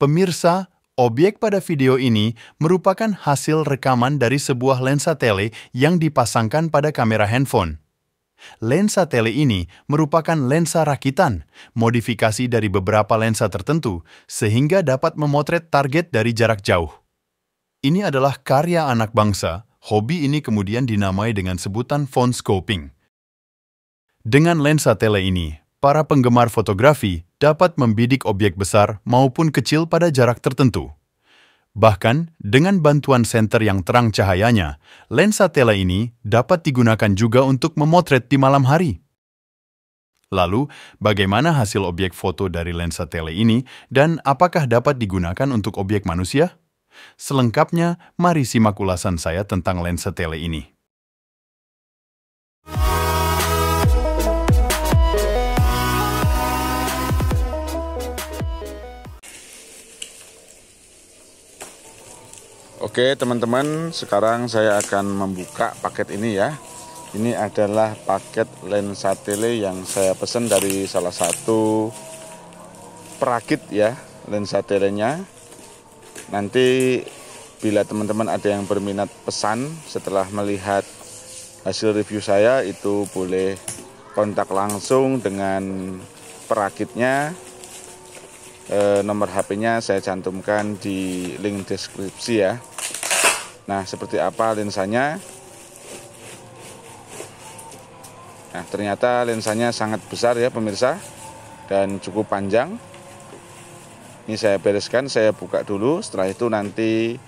Pemirsa, objek pada video ini merupakan hasil rekaman dari sebuah lensa tele yang dipasangkan pada kamera handphone. Lensa tele ini merupakan lensa rakitan, modifikasi dari beberapa lensa tertentu, sehingga dapat memotret target dari jarak jauh. Ini adalah karya anak bangsa. Hobi ini kemudian dinamai dengan sebutan phone scoping. Dengan lensa tele ini, para penggemar fotografi dapat membidik objek besar maupun kecil pada jarak tertentu. Bahkan, dengan bantuan senter yang terang cahayanya, lensa tele ini dapat digunakan juga untuk memotret di malam hari. Lalu, bagaimana hasil objek foto dari lensa tele ini dan apakah dapat digunakan untuk objek manusia? Selengkapnya, mari simak ulasan saya tentang lensa tele ini. Oke teman-teman, sekarang saya akan membuka paket ini ya. Ini adalah paket lensa tele yang saya pesan dari salah satu perakit ya, lensa telenya. Nanti bila teman-teman ada yang berminat pesan setelah melihat hasil review saya, itu boleh kontak langsung dengan perakitnya. Nomor HP-nya saya cantumkan di link deskripsi ya. Nah, seperti apa lensanya? Nah, ternyata lensanya sangat besar ya pemirsa, dan cukup panjang. Ini saya bereskan, saya buka dulu. Setelah itu nanti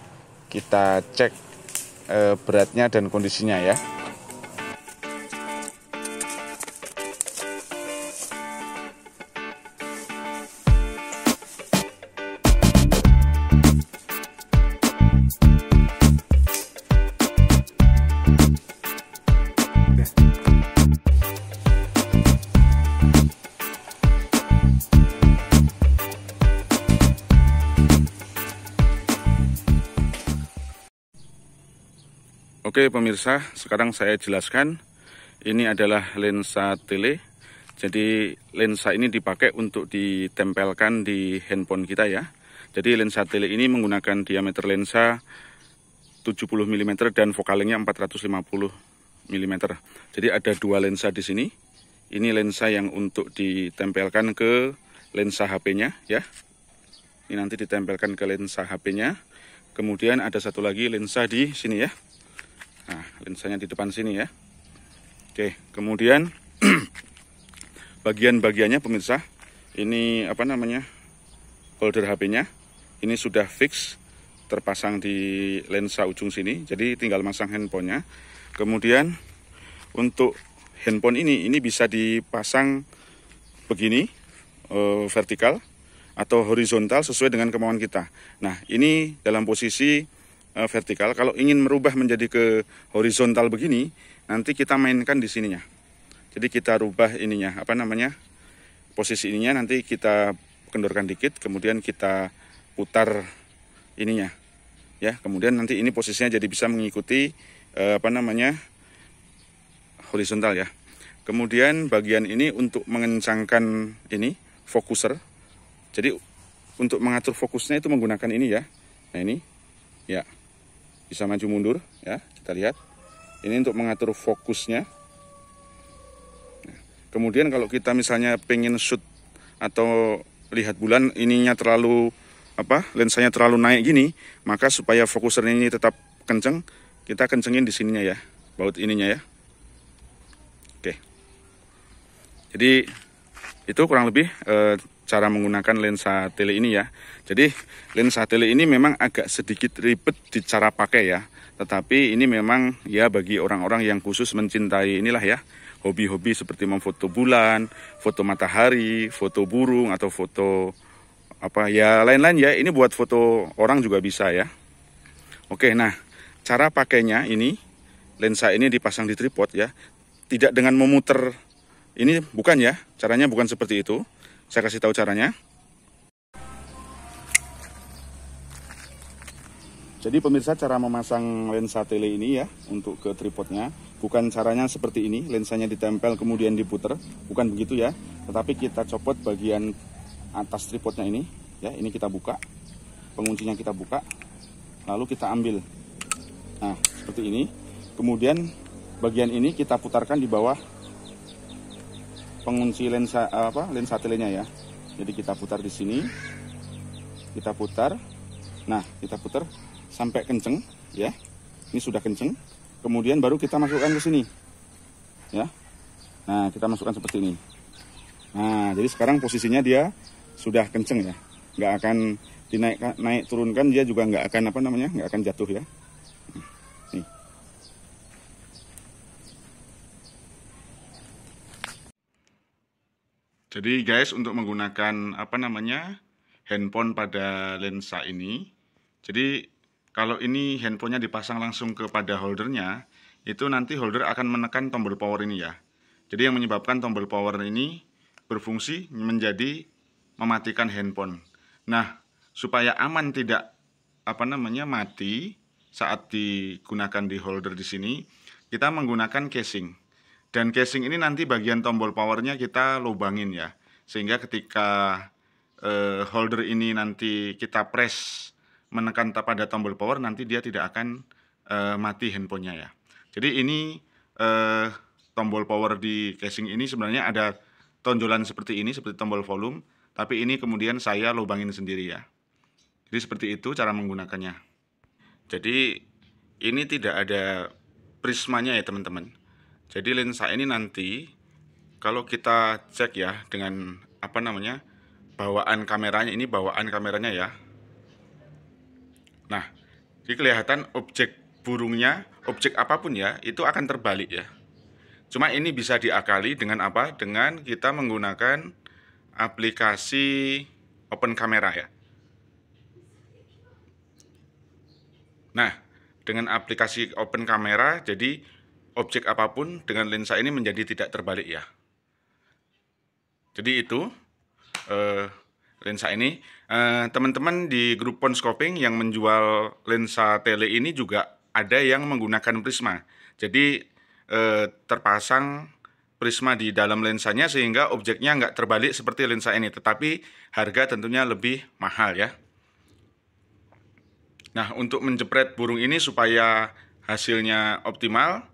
kita cek beratnya dan kondisinya ya. Oke pemirsa, sekarang saya jelaskan. Ini adalah lensa tele. Jadi lensa ini dipakai untuk ditempelkan di handphone kita ya. Jadi lensa tele ini menggunakan diameter lensa 70 mm dan focal length-nya 450 mm. Jadi ada dua lensa di sini. Ini lensa yang untuk ditempelkan ke lensa HP-nya ya. Ini nanti ditempelkan ke lensa HP-nya. Kemudian ada satu lagi lensa di sini ya. Nah, lensanya di depan sini ya. Oke, kemudian bagian-bagiannya pemirsa, ini holder HP-nya. Ini sudah fix terpasang di lensa ujung sini, jadi tinggal masang handphonenya. Kemudian untuk handphone ini bisa dipasang begini, vertikal atau horizontal sesuai dengan kemauan kita. Nah, ini dalam posisi vertikal. Kalau ingin merubah menjadi ke horizontal begini, nanti kita mainkan di sininya. Jadi kita rubah ininya, posisi ininya, nanti kita kendorkan dikit, kemudian kita putar ininya, ya. Kemudian nanti ini posisinya jadi bisa mengikuti horizontal ya. Kemudian bagian ini untuk mengencangkan ini fokuser. Jadi untuk mengatur fokusnya itu menggunakan ini ya. Nah ini, ya. Bisa maju mundur ya, kita lihat. Ini untuk mengatur fokusnya. Nah, kemudian kalau kita misalnya pengen shoot atau lihat bulan, ininya terlalu lensanya terlalu naik gini, maka supaya fokusernya ini tetap kenceng, kita kencengin di sininya ya, baut ininya ya. Oke. Jadi itu kurang lebih cara menggunakan lensa tele ini ya. Jadi lensa tele ini memang agak sedikit ribet di cara pakai ya. Tetapi ini memang ya bagi orang-orang yang khusus mencintai inilah ya, hobi-hobi seperti memfoto bulan, foto matahari, foto burung atau foto lain-lain ya. Ini buat foto orang juga bisa ya. Oke, nah cara pakainya ini, lensa ini dipasang di tripod ya. Tidak dengan memutar ini, bukan ya. Caranya bukan seperti itu. Saya kasih tahu caranya. Jadi pemirsa, cara memasang lensa tele ini ya untuk ke tripodnya, bukan caranya seperti ini, lensanya ditempel kemudian diputer, bukan begitu ya. Tetapi kita copot bagian atas tripodnya ini, ya. Ini kita buka. penguncinya kita buka, lalu kita ambil. Nah, seperti ini. Kemudian bagian ini kita putarkan di bawah pengunci lensa lensa telenya ya. Jadi kita putar di sini. Kita putar. Nah, kita putar sampai kenceng ya. Ini sudah kenceng. Kemudian baru kita masukkan ke sini. Ya. Nah, kita masukkan seperti ini. Nah, jadi sekarang posisinya dia sudah kenceng ya. Nggak akan naik turunkan, dia juga nggak akan nggak akan jatuh ya. Nih. Jadi guys, untuk menggunakan handphone pada lensa ini, jadi kalau ini handphonenya dipasang langsung kepada holdernya, itu nanti holder akan menekan tombol power ini ya. Jadi yang menyebabkan tombol power ini berfungsi menjadi mematikan handphone. Nah, supaya aman tidak mati saat digunakan di holder di sini, kita menggunakan casing. Dan casing ini nanti bagian tombol powernya kita lubangin ya, sehingga ketika holder ini nanti kita press menekan pada tombol power, nanti dia tidak akan mati handphonenya ya. Jadi ini tombol power di casing ini sebenarnya ada tonjolan seperti ini, seperti tombol volume, tapi ini kemudian saya lubangin sendiri ya. Jadi seperti itu cara menggunakannya. Jadi ini tidak ada prismanya ya teman-teman. Jadi lensa ini nanti kalau kita cek ya dengan bawaan kameranya, ini bawaan kameranya ya. Nah, jadi kelihatan objek burungnya, objek apapun ya, itu akan terbalik ya. Cuma ini bisa diakali dengan apa? Dengan kita menggunakan aplikasi open camera ya. Nah, dengan aplikasi open camera, jadi objek apapun dengan lensa ini menjadi tidak terbalik ya. Jadi itu lensa ini. Teman-teman di grup Ponscoping yang menjual lensa tele ini juga ada yang menggunakan prisma. Jadi terpasang prisma di dalam lensanya sehingga objeknya nggak terbalik seperti lensa ini. Tetapi harga tentunya lebih mahal ya. Nah, untuk menjepret burung ini supaya hasilnya optimal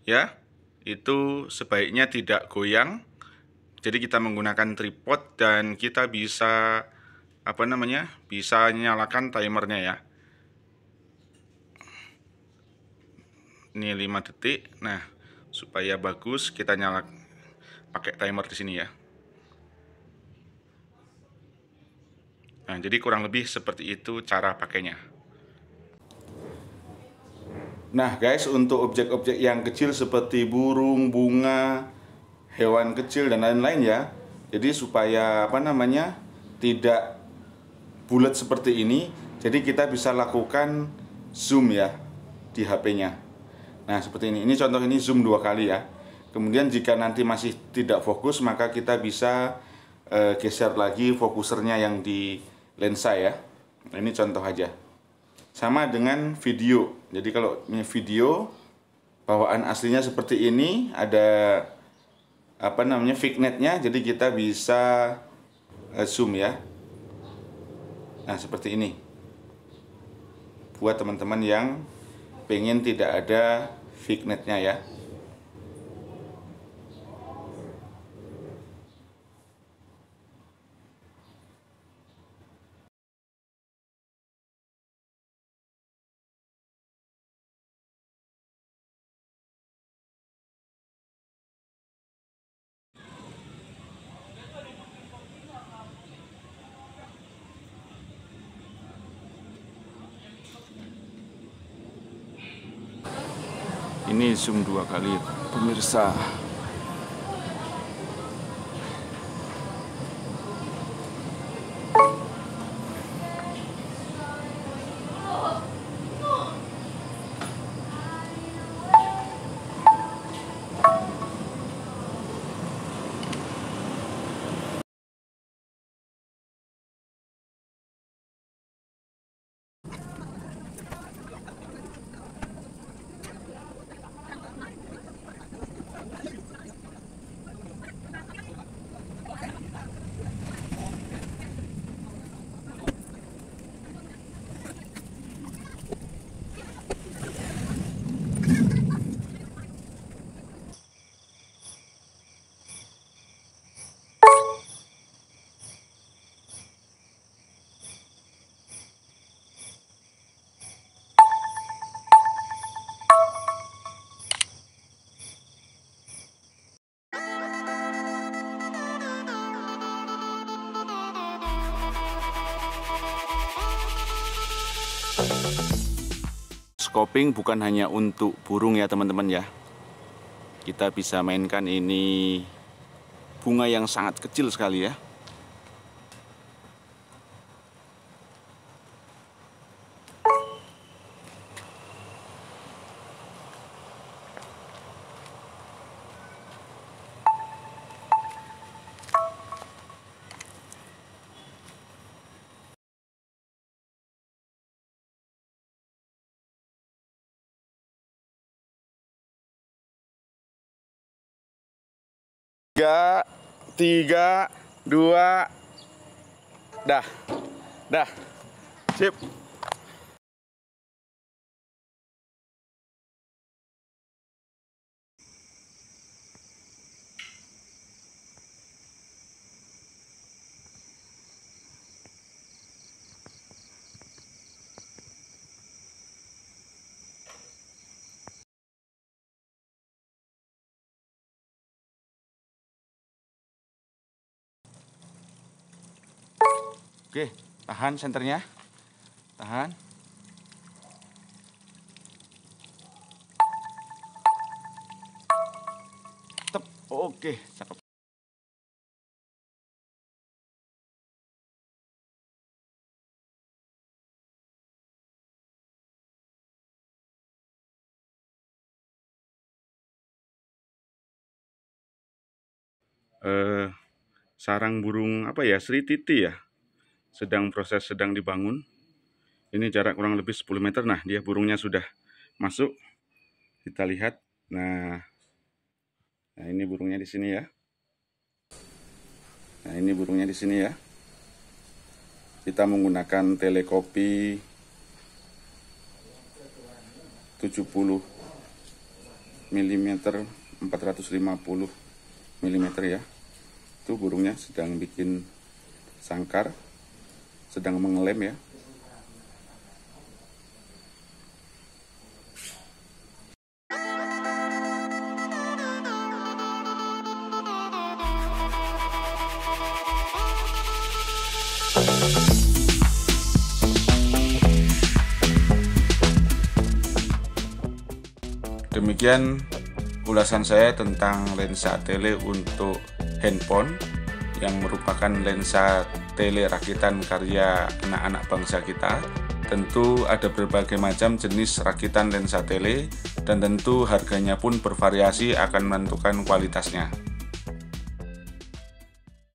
ya, itu sebaiknya tidak goyang. Jadi kita menggunakan tripod dan kita bisa bisa nyalakan timernya ya. Ini 5 detik. Nah, supaya bagus kita pakai timer di sini ya. Nah, jadi kurang lebih seperti itu cara pakainya. Nah guys, untuk objek-objek yang kecil seperti burung, bunga, hewan kecil dan lain-lain ya. Jadi supaya tidak bulat seperti ini, jadi kita bisa lakukan zoom ya di HP-nya. Nah seperti ini. Ini contoh, ini zoom 2 kali ya. Kemudian jika nanti masih tidak fokus, maka kita bisa geser lagi fokusernya yang di lensa ya. Nah, ini contoh aja. Sama dengan video. Jadi kalau ini video bawaan aslinya seperti ini, ada vignetnya, jadi kita bisa zoom ya. Nah seperti ini. Buat teman-teman yang pengen tidak ada vignetnya ya. Ini zoom 2 kali pemirsa. Scoping bukan hanya untuk burung ya teman-teman ya. Kita bisa mainkan ini bunga yang sangat kecil sekali ya. Tiga, dua, dah, sip. Oke, tahan senternya, tahan. Tep, oke, cakep. Sarang burung apa ya, Sri Titi ya, sedang dibangun. Ini jarak kurang lebih 10 meter. Nah, dia burungnya sudah masuk. Kita lihat. Nah ini burungnya di sini ya. Nah, ini burungnya di sini ya. Kita menggunakan telekopi 70 mm 450 mm ya. Itu burungnya sedang bikin sangkar, sedang mengelem ya. Demikian ulasan saya tentang lensa tele untuk handphone yang merupakan lensa tele rakitan karya anak-anak bangsa kita. Tentu ada berbagai macam jenis rakitan lensa tele dan tentu harganya pun bervariasi akan menentukan kualitasnya.